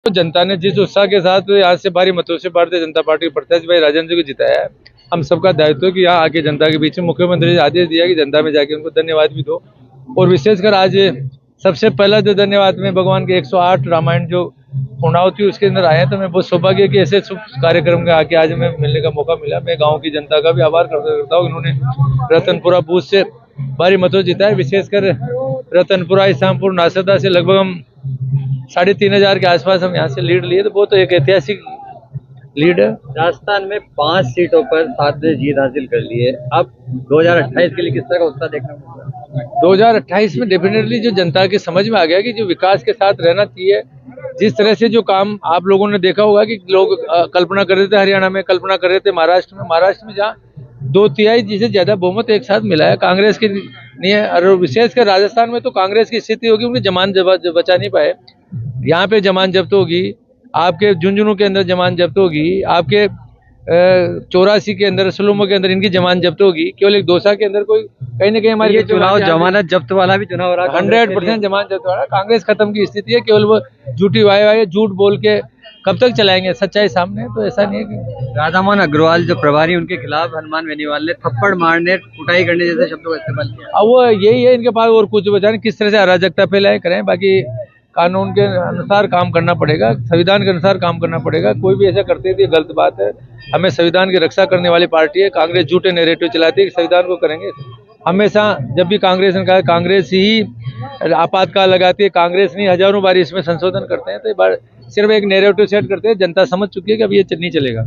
तो जनता ने जिस उत्साह के साथ यहाँ से भारी मतों से भारतीय जनता पार्टी के प्रत्याशी भाई राजेंद्र को जिताया है, हम सबका दायित्व है कि यहाँ आके जनता के बीच में मुख्यमंत्री ने आदेश दिया कि जनता में जाके उनको धन्यवाद भी दो। और विशेषकर आज सबसे पहला जो धन्यवाद में भगवान के 108 रामायण जो पूर्णावती उसके अंदर आए हैं, तो मैं बहुत सौभाग्य कि ऐसे शुभ कार्यक्रम में आके आज मैं मिलने का मौका मिला। मैं गाँव की जनता का भी आभार करता हूँ, इन्होंने रतनपुरा बूथ से भारी मतों जिताया। विशेषकर रतनपुरा, इस्लामपुर, नासदा से लगभग हम 3500 के आसपास हम यहाँ से लीड लिए, तो वो तो एक ऐतिहासिक लीड है। राजस्थान में 5 सीटों पर 7 ने जीत हासिल कर ली है। अब 2028 के लिए किस तरह का उत्साह देखना मिलता है? 2028 में डेफिनेटली जो जनता के समझ में आ गया कि जो विकास के साथ रहना चाहिए, जिस तरह से जो काम आप लोगों ने देखा होगा कि लोग कल्पना कर रहे थे हरियाणा में, कल्पना कर रहे थे महाराष्ट्र में जहाँ 2/3 जिसे ज्यादा बहुमत एक साथ मिला है, कांग्रेस के नहीं है। और विशेषकर राजस्थान में तो कांग्रेस की स्थिति होगी, उनकी जमानत बचा नहीं पाए। यहाँ पे जमानत जब्त होगी, आपके झुंझुनू के अंदर जमानत जब्त होगी, आपके 84 के अंदर, सलूमो के अंदर इनकी जमानत जब्त होगी। केवल एक दौसा के अंदर कोई कहीं ना कहीं हमारे ये चुनाव जमानत जब्त वाला भी चुनाव रहा। 100% जमानत जब्त वाला कांग्रेस खत्म की स्थिति है। केवल वो झूठी वाह झूठ बोल के कब तक चलाएंगे, सच्चाई सामने। तो ऐसा नहीं है कि राधामोहन अग्रवाल जो प्रभारी, उनके खिलाफ हनुमान बेनीवाल ने थप्पड़ मारने, कुटाई करने जैसे शब्दों का इस्तेमाल किया। अब वो यही है इनके पास, और कुछ बचा नहीं। किस तरह से अराजकता फैलाए करें, बाकी कानून के अनुसार काम करना पड़ेगा, संविधान के अनुसार काम करना पड़ेगा। कोई भी ऐसा करते तो ये गलत बात है। हमें संविधान की रक्षा करने वाली पार्टी है। कांग्रेस झूठे नैरेटिव चलाती है कि संविधान को करेंगे। हमेशा जब भी कांग्रेस ने कहा, कांग्रेस ही आपातकाल लगाती है, कांग्रेस नहीं हजारों बार इसमें संशोधन करते हैं। तो ये बार सिर्फ एक नैरेटिव सेट करते हैं। जनता समझ चुकी है कि अब ये नहीं चलेगा।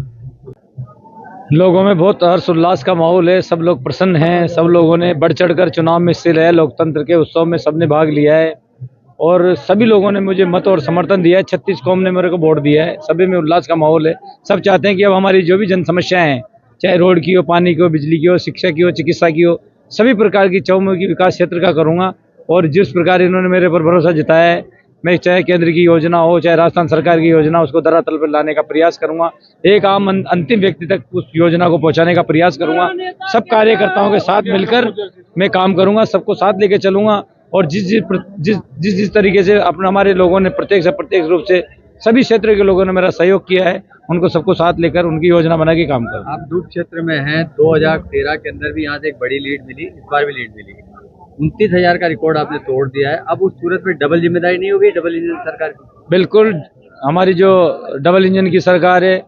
लोगों में बहुत हर्ष उल्लास का माहौल है, सब लोग प्रसन्न हैं, सब लोगों ने बढ़ चढ़कर चुनाव में हिस्से लिया है। लोकतंत्र के उत्सव में सबने भाग लिया है और सभी लोगों ने मुझे मत और समर्थन दिया है। 36 कौम ने मेरे को वोट दिया है। सभी में उल्लास का माहौल है। सब चाहते हैं कि अब हमारी जो भी जन समस्याएं हैं, चाहे रोड की हो, पानी की हो, बिजली की हो, शिक्षा की हो, चिकित्सा की हो, सभी प्रकार की चौमुखी विकास क्षेत्र का करूँगा। और जिस प्रकार इन्होंने मेरे पर भरोसा जताया है, मैं चाहे केंद्र की योजना हो, चाहे राजस्थान सरकार की योजना, उसको धरातल पर लाने का प्रयास करूंगा। एक आम अंतिम व्यक्ति तक उस योजना को पहुंचाने का प्रयास करूंगा। सब कार्यकर्ताओं के साथ मिलकर मैं काम करूंगा, सबको साथ लेके चलूंगा। और जिस तरीके से अपने हमारे लोगों ने प्रत्यक्ष अप्रत्यक्ष रूप से सभी क्षेत्र के लोगों ने मेरा सहयोग किया है, उनको सबको साथ लेकर उनकी योजना बना के काम करूँ। आप दूर क्षेत्र में हैं, 2013 के अंदर भी यहाँ से एक बड़ी लीड मिली, इस बार भी लीड मिली। 29,000 का रिकॉर्ड आपने तोड़ दिया है। अब उस सूरत में डबल जिम्मेदारी नहीं होगी डबल इंजन सरकार की? बिल्कुल, हमारी जो डबल इंजन की सरकार है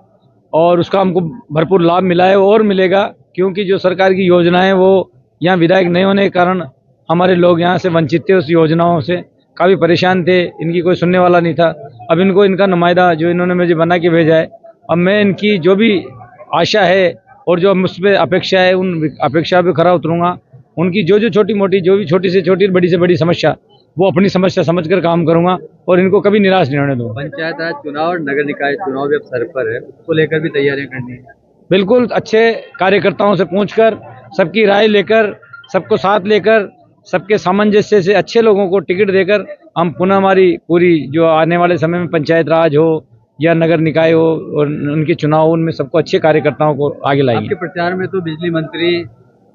और उसका हमको भरपूर लाभ मिला है और मिलेगा, क्योंकि जो सरकार की योजनाएं वो यहाँ विधायक नहीं होने के कारण हमारे लोग यहाँ से वंचित थे। उस योजनाओं से काफ़ी परेशान थे, इनकी कोई सुनने वाला नहीं था। अब इनको इनका नुमाइंदा जो इन्होंने मुझे बना के भेजा है, अब मैं इनकी जो भी आशा है और जो मुझ पर अपेक्षा है, उन अपेक्षा पर खरा उतरूँगा। उनकी जो छोटी मोटी, जो भी छोटी से छोटी, बड़ी से बड़ी समस्या, वो अपनी समस्या समझकर काम करूंगा और इनको कभी निराश नहीं होने दूंगा। पंचायत राज चुनाव और नगर निकाय चुनाव भी अब सर पर है, उसको लेकर भी तैयारियां करनी है। बिल्कुल, अच्छे कार्यकर्ताओं से पूछकर, सबकी राय लेकर, सबको साथ लेकर, सबके सामंजस्य से अच्छे लोगों को टिकट देकर हम पुनः हमारी पूरी जो आने वाले समय में पंचायत राज हो या नगर निकाय हो और उनके चुनाव, उनमें सबको अच्छे कार्यकर्ताओं को आगे लाएंगे। आपके प्रचार में तो बिजली मंत्री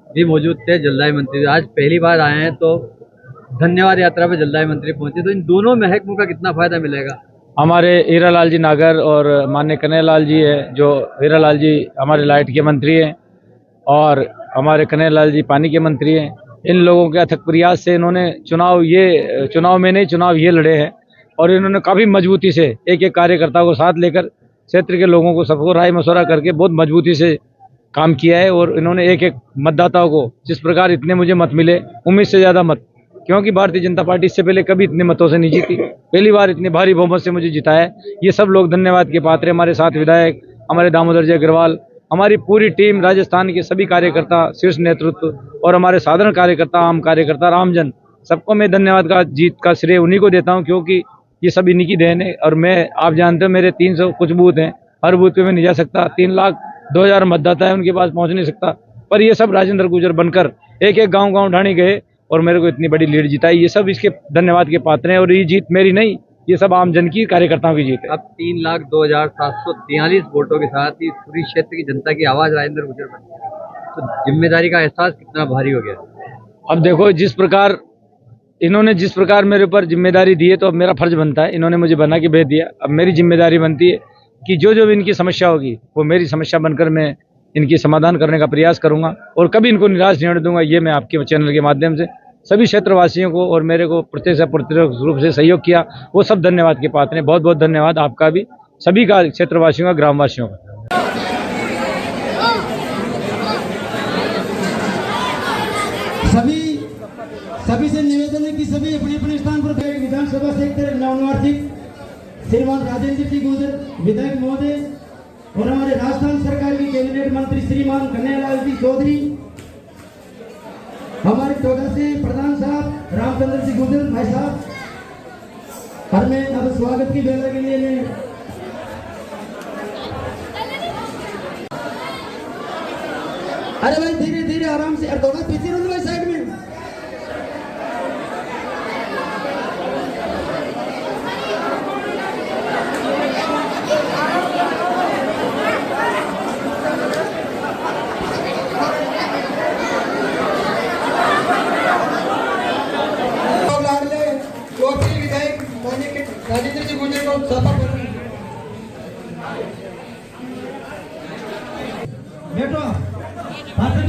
भी मौजूद थे, जलदाय मंत्री आज पहली बार आए हैं, तो धन्यवाद यात्रा पे जलदाय मंत्री पहुंचे, तो इन दोनों महकमों का कितना फायदा मिलेगा? हमारे हीरालाल जी नागर और माननीय कन्हैयालाल जी है, जो हीरालाल जी हमारे लाइट के मंत्री हैं और हमारे कन्हैयालाल जी पानी के मंत्री हैं। इन लोगों के अथक प्रयास से इन्होंने चुनाव में नहीं, चुनाव ये लड़े हैं और इन्होंने काफ़ी मजबूती से एक एक कार्यकर्ता को साथ लेकर क्षेत्र के लोगों को सबको राय मशवरा करके बहुत मजबूती से काम किया है। और इन्होंने एक एक मतदाताओं को, जिस प्रकार इतने मुझे मत मिले, उम्मीद से ज़्यादा मत, क्योंकि भारतीय जनता पार्टी इससे पहले कभी इतने मतों से नहीं जीती, पहली बार इतने भारी बहुमत से मुझे जिताया है। ये सब लोग धन्यवाद के पात्र हैं। हमारे साथ विधायक, हमारे दामोदर जी अग्रवाल, हमारी पूरी टीम, राजस्थान के सभी कार्यकर्ता, शीर्ष नेतृत्व और हमारे साधारण कार्यकर्ता, आम कार्यकर्ता, रामजन, सबको मैं धन्यवाद का, जीत का श्रेय उन्हीं को देता हूँ, क्योंकि ये सब इन्हीं की देन है। और मैं, आप जानते हो, मेरे 300 कुछ बूथ हैं, हर बूथ पे मैं नहीं जा सकता, 3,02,000 मतदाता है, उनके पास पहुंच नहीं सकता, पर ये सब राजेंद्र गुर्जर बनकर एक एक गांव ढाणी गए और मेरे को इतनी बड़ी लीड जिताई। ये सब इसके धन्यवाद के पात्र हैं और ये जीत मेरी नहीं, ये सब आम जन की, कार्यकर्ताओं की जीत है। अब 3,02,743 वोटों के साथ ही पूरी क्षेत्र की जनता की आवाज राजेंद्र गुर्जर बन गई, तो जिम्मेदारी का एहसास कितना भारी हो गया? अब देखो, जिस प्रकार इन्होंने जिस प्रकार मेरे ऊपर जिम्मेदारी दी है तो अब मेरा फर्ज बनता है, इन्होंने मुझे बना के भेज दिया, अब मेरी जिम्मेदारी बनती है कि जो जो भी इनकी समस्या होगी वो मेरी समस्या बनकर मैं इनकी समाधान करने का प्रयास करूंगा और कभी इनको निराश नहीं होने दूंगा। ये मैं आपके चैनल के माध्यम से सभी क्षेत्रवासियों को और मेरे को प्रत्यक्ष रूप से सहयोग किया वो सब धन्यवाद के पात्र हैं। बहुत बहुत धन्यवाद आपका भी, सभी का, क्षेत्रवासियों का, ग्रामवासियों का। सभी से निवेदन है कि सभी अपने अपने स्थान पर विधानसभा क्षेत्र नवनिर्वाचित श्रीमान राजेंद्र जी गुजर विधायक महोदय और हमारे राजस्थान सरकार के कैबिनेट मंत्री श्रीमान कन्हैयालाल जी चौधरी, हमारे टोडा से प्रधान साहब रामचंद्र जी गुजर भाई साहब, और मैं अब स्वागत की बेला के लिए अरे भाई धीरे धीरे आराम से, और थोड़ा पीछे रहो भाई साइड में। राजेंद्र जी गुजर को बैठो,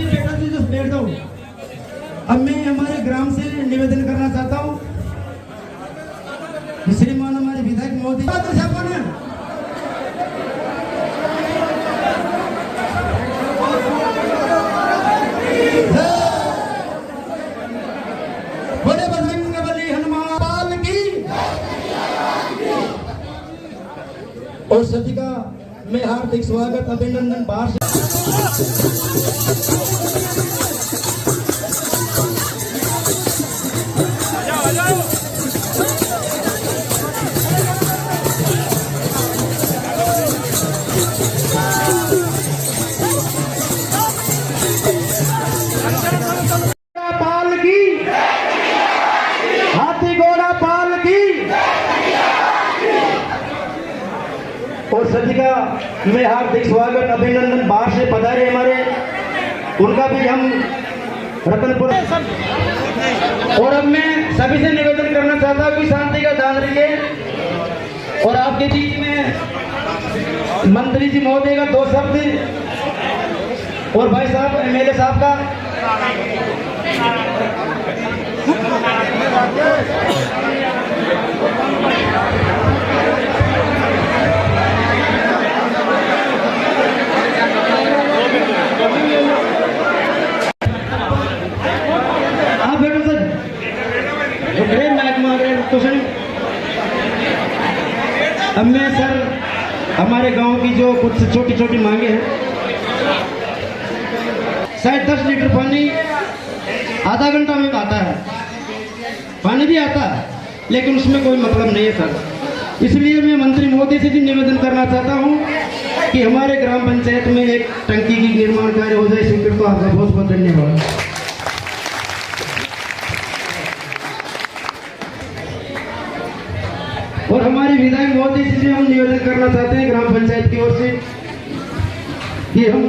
बैठा जी, जो बैठ जाओ। अब मैं हमारे ग्राम से निवेदन करना चाहता हूँ, श्रीमान हमारे विधायक महोदय बोले बजरंग बली हनुमान की, और सभी का मैं हार्दिक स्वागत अभिनंदन बाहर पाल की, हाथी घोड़ा पाल की, और सभी का मैं हार्दिक स्वागत अभिनंदन बाहर से पधारे हमारे, उनका भी हम रतनपुर। और अब मैं सभी से निवेदन करना चाहता हूँ कि शांति का ध्यान रखिए और आपके बीच में मंत्री जी महोदय का 2 शब्द और भाई साहब एमएलए साहब का। आप बैठो सर, अब मैं सर हमारे गांव की जो कुछ छोटी छोटी मांगे हैं, शायद 10 लीटर पानी आधा घंटा में आता है, पानी भी आता है लेकिन उसमें कोई मतलब नहीं है सर। इसलिए मैं मंत्री महोदय से भी निवेदन करना चाहता हूं कि हमारे ग्राम पंचायत में एक टंकी की निर्माण कार्य हो जाए। स्वीकृत, तो आपका बहुत बहुत धन्यवाद। और हमारे विधायक महोदय से भी हम निवेदन करना चाहते हैं ग्राम पंचायत की ओर से कि हम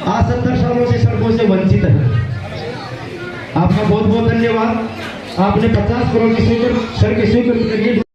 आज 70 सालों से सड़कों से वंचित हैं। आपका बहुत बहुत धन्यवाद। आपने 50 करोड़ की सड़क स्वीकृत करी।